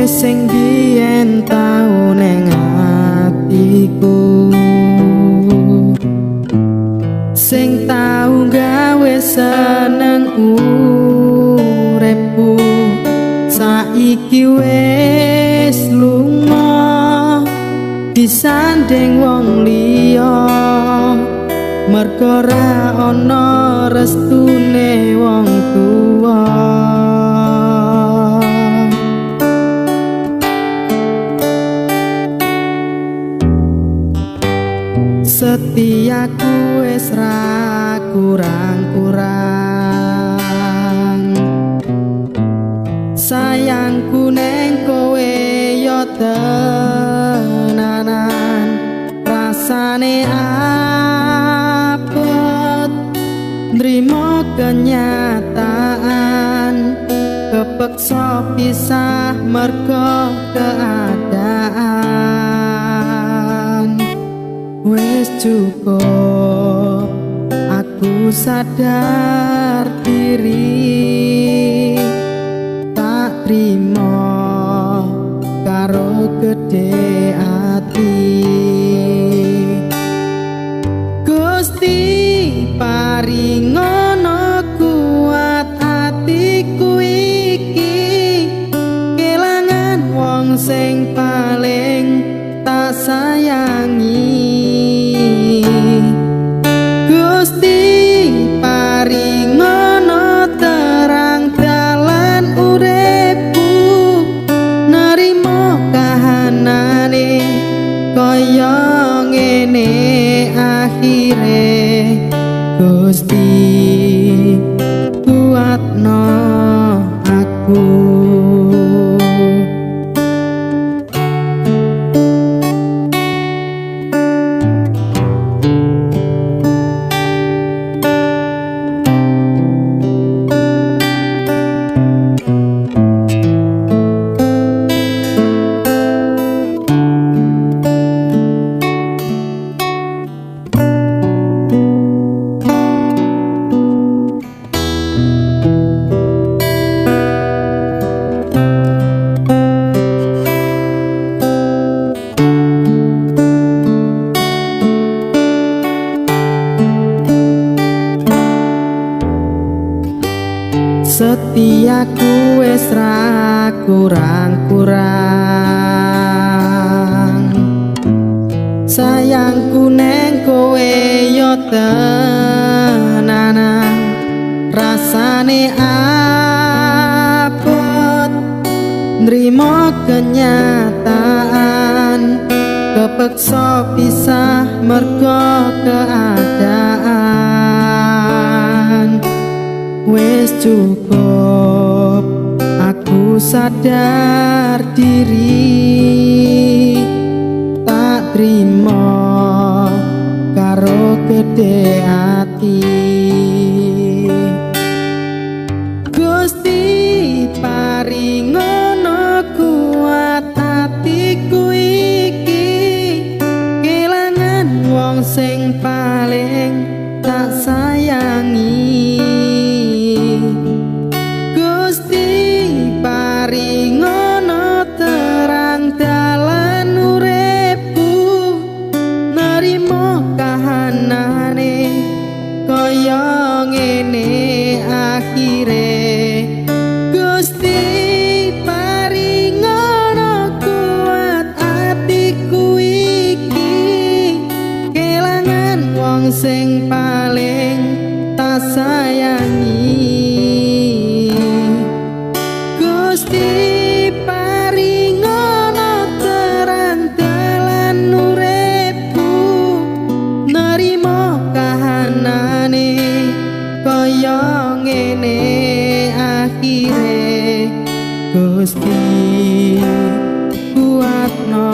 sing biyen tau neng atiku, sing tau gawe seneng uripku, saiki wis lunga disanding wong liya, merga ora ana restune wong tuwa. Setiaku wis ra kurang-kurang, sayangku neng kowe yo tenanan, rasane apet nrimo kenyataan, kepeksa pisah merga keadaan. Wis cukup aku sadar diri, tak trimo karo gedhe ati. Gusti paringono kuat atiku iki, kelangan wong sing paling tak sayangi. Gusti paringono terang dalan uripku, nerimo kahanane kaya ngene akhire. Gusti kuatno aku. Setiaku wis ra kurang-kurang, sayangku neng kowe yo tenanan, rasane apet nrimo kenyataan, kepeksa pisah merga keadaan. Wis cukup aku sadar diri, tak trimo karo gedhe ati. Gusti paringono kuat atiku iki, kelangan wong sing paling tak sayangi. Paringono terang dalan uripku, nerimo kahanane kaya ngene akhire. Gusti paringono kuat atiku iki, kelangan wong sing paling tak sayangi. Gusti paringono terang dalan uripku, nerimo kahanane kaya ngene akhire. Gusti kuatno